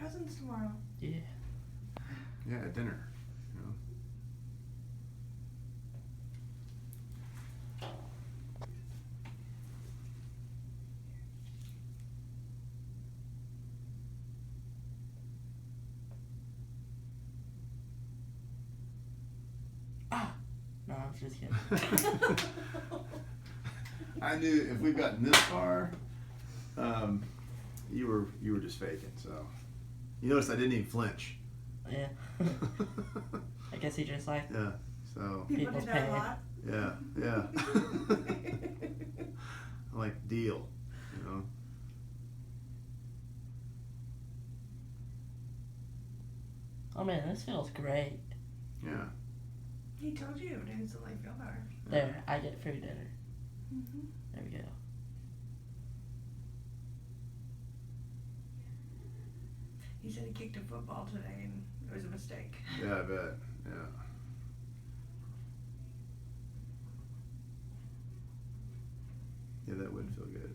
cousins tomorrow. Yeah. Yeah, at dinner. You know. No, I'm just kidding. I knew if we've gotten this far, you were just faking. So you notice I didn't even flinch. Yeah. I guess he just like Yeah. So People People's do that a pain. lot. yeah. I'm like deal, you know. Oh man, this feels great. Yeah. He told you it would instantly feel better. There, I get free dinner. Mm-hmm. There we go. He said he kicked a football today and it was a mistake. Yeah, I bet. Yeah. Yeah, that would feel good.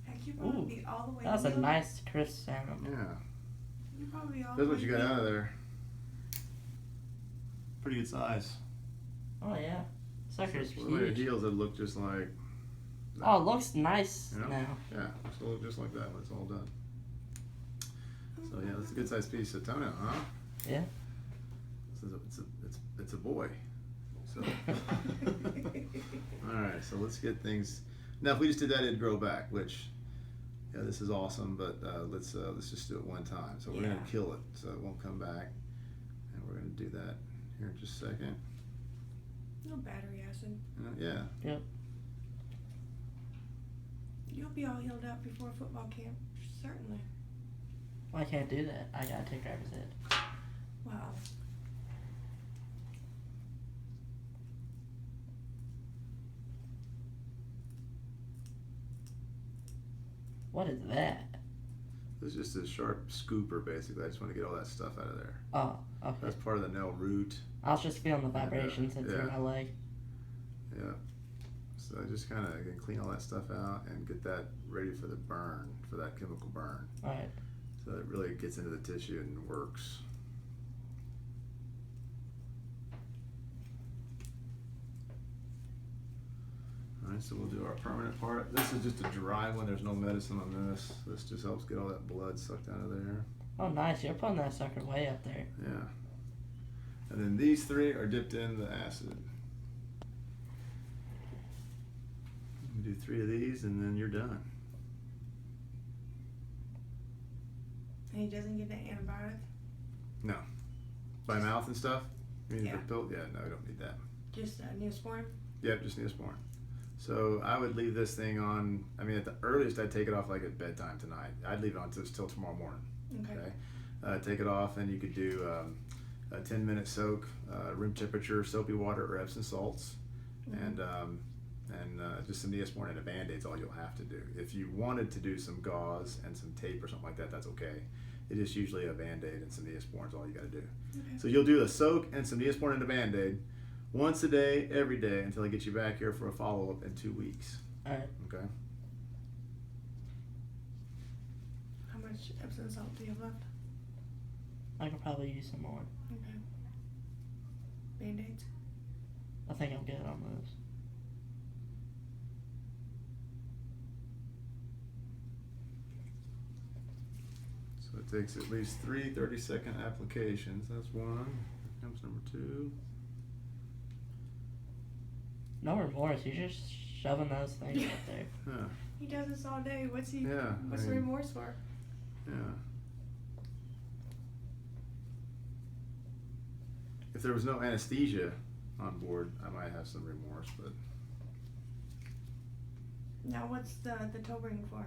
Heck, you probably Ooh, be all the way. That was a healed. nice crisp sound. Yeah. You probably be all That's the what way you got healed. out of there. Pretty good size. Oh yeah. Sucker's The way it huge. heals, it look just like. that. Oh, it looks nice You know? now. Yeah, it'll look just like that when it's all done. So yeah, that's a good sized piece of toenail, huh? Yeah. It's a boy. So. All right, so let's get things. Now, if we just did that, it'd grow back. Which, yeah, this is awesome. But let's just do it one time. So we're gonna kill it, so it won't come back. And we're gonna do that here in just a second. No battery acid. Yeah. Yep. You'll be all healed up before football camp. Certainly. Well, I can't do that. I gotta take driver's ed. Wow. What is that? This is just a sharp scooper, basically. I just want to get all that stuff out of there. Oh, okay. That's part of the nail root. I was just feeling the vibrations into yeah. my leg. Yeah. So I just kind of clean all that stuff out and get that ready for the burn, for that chemical burn. Alright. So it really gets into the tissue and works. Alright, so we'll do our permanent part. This is just a dry one. There's no medicine on this. This just helps get all that blood sucked out of there. Oh, nice. You're putting that sucker way up there. Yeah. And then these three are dipped in the acid. You do 3 of these and then you're done. And he doesn't get the antibiotic? No. By mouth and stuff? You mean Yeah. the pill? Yeah, no, we don't need that. Just Neosporin? Yep, just Neosporin. So I would leave this thing on, I mean, at the earliest, I'd take it off like at bedtime tonight. I'd leave it on till tomorrow morning. Okay. Take it off and you could do a 10-minute soak, room temperature, soapy water or Epsom salts, and just some Neosporin and a Band-Aid's all you'll have to do. If you wanted to do some gauze and some tape or something like that, that's okay. It is usually a Band-Aid and some Neosporin is all you got to do. Okay. So you'll do a soak and some Neosporin and a Band-Aid once a day, every day, until I get you back here for a follow-up in 2 weeks. Alright. Okay? How much Epsom salt do you have left? I could probably use some more. Okay. Band-Aids? I think I'm good on those. So it takes at least 3 30-second applications. That's one. Here comes number 2. No remorse. You're just shoving those things up there. Yeah. He does this all day. What's he? Yeah, What's I the mean- remorse for? Yeah. If there was no anesthesia on board, I might have some remorse, but Now, what's the toe ring for?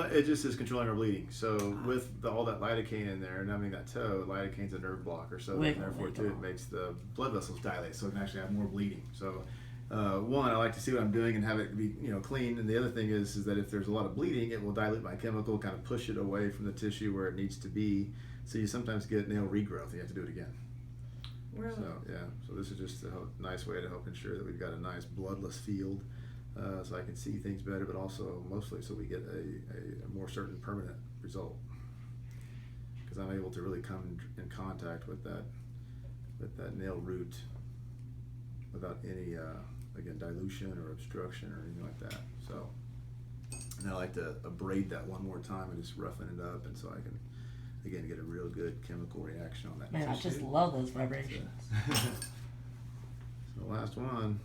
it just is controlling our bleeding. So with all that lidocaine in there, numbing that toe, lidocaine's a nerve blocker. So Wiggle, therefore, too, wiggle. it makes the blood vessels dilate, so it can actually have more bleeding. So one, I like to see what I'm doing and have it be clean. And the other thing is that if there's a lot of bleeding, it will dilute my chemical, kind of push it away from the tissue where it needs to be. So you sometimes get nail regrowth. You have to do it again. Really? So yeah, so this is just a nice way to help ensure that we've got a nice bloodless field, so I can see things better, but also mostly so we get a more certain permanent result. Because I'm able to really come in contact with that nail root without any again dilution or obstruction or anything like that. So, and I like to abrade that one more time and just roughen it up, and so I can again get a real good chemical reaction on that. Man, I just love those vibrations. So the last one.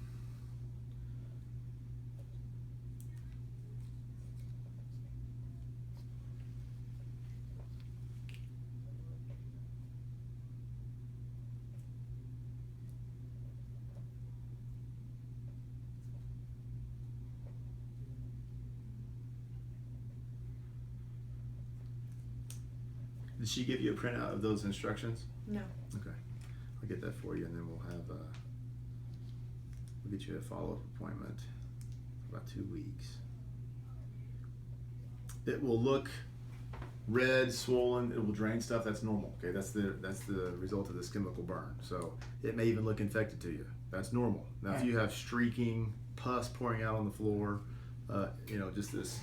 Did she give you a printout of those instructions? No. Okay, I'll get that for you, and then we'll get you a follow-up appointment in about 2 weeks. It will look red, swollen. It will drain stuff. That's normal. Okay, that's the result of this chemical burn. So it may even look infected to you. That's normal. Now, if you have streaking, pus pouring out on the floor, just this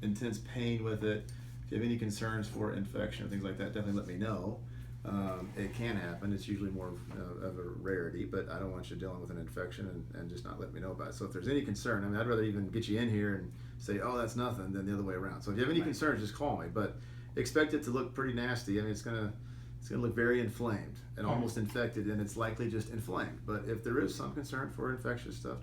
intense pain with it. If you have any concerns for infection or things like that, definitely let me know. It can happen. It's usually more of a rarity, but I don't want you dealing with an infection and just not let me know about it. So if there's any concern, I mean, I'd rather even get you in here and say, oh, that's nothing, than the other way around. So if you have any concerns, just call me. But expect it to look pretty nasty. I mean, it's gonna look very inflamed and almost infected, and it's likely just inflamed. But if there is some concern for infectious stuff,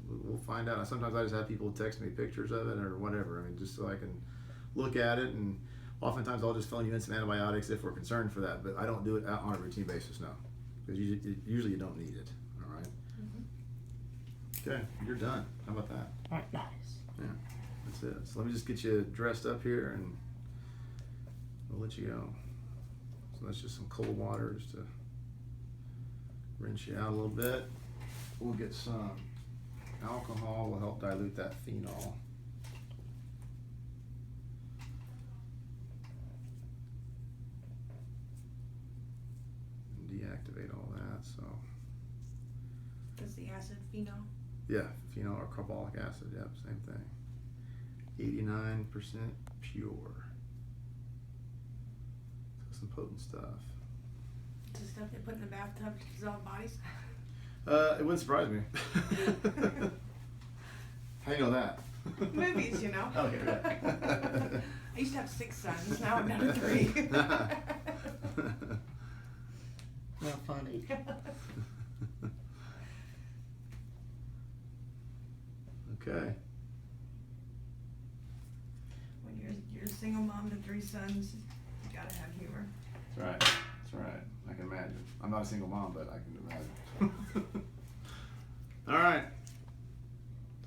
we'll find out. Sometimes I just have people text me pictures of it or whatever. I mean, just so I can look at it, and oftentimes I'll just phone you in some antibiotics if we're concerned for that, but I don't do it on a routine basis now, because usually you don't need it. All right. Okay, you're done. How about that? All right, nice. Yeah, that's it. So let me just get you dressed up here, and we'll let you go. So that's just some cold water just to rinse you out a little bit. We'll get some alcohol. Will help dilute that phenol. Deactivate all that. So Does the acid phenol? yeah, phenol or carbolic acid. Yep, same thing. 89% pure. So some potent stuff. It's the stuff they put in the bathtub to dissolve bodies? It wouldn't surprise me. How you know that? Movies, you know. Okay, right. I used to have 6 sons, now I'm down to 3. Not funny. Okay. When you're a single mom to 3 sons, you gotta have humor. That's right. That's right. I can imagine. I'm not a single mom, but I can imagine. All right.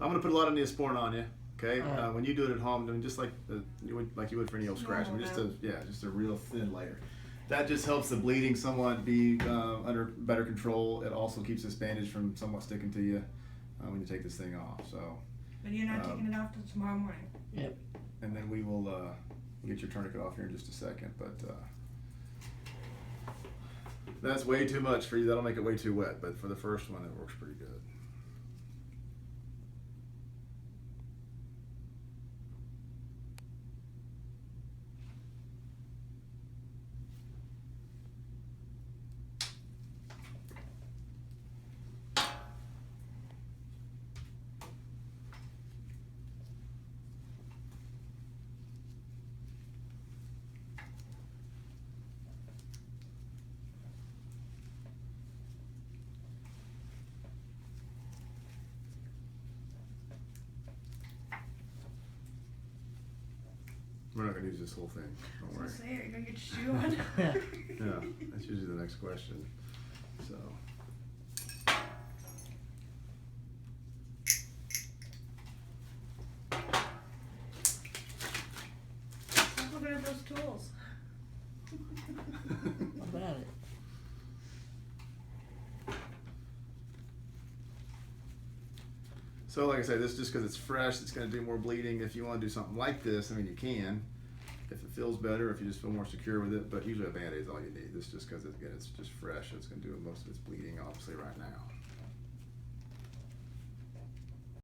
I'm gonna put a lot of Neosporin on you. Okay. Right. When you do it at home, just like you would for any old scratch. I mean, Normal just a real thin layer. That just helps the bleeding somewhat be under better control. It also keeps this bandage from somewhat sticking to you when you take this thing off. So. But you're not taking it off till tomorrow morning. Yep. And then we will get your tourniquet off here in just a second. But that's way too much for you. That'll make it way too wet. But for the first one, it works pretty good. We're not going to use this whole thing. Don't worry. Say, are you gonna get your shoe on? Yeah, that's usually the next question. So. Stop looking at those tools. What about it? So like I said, this just because it's fresh, it's going to do more bleeding. If you want to do something like this, I mean, you can. if it feels better, if you just feel more secure with it, but usually a Band-Aid's all you need. This just because, again, it's just fresh. It's going to do most of its bleeding, obviously, right now.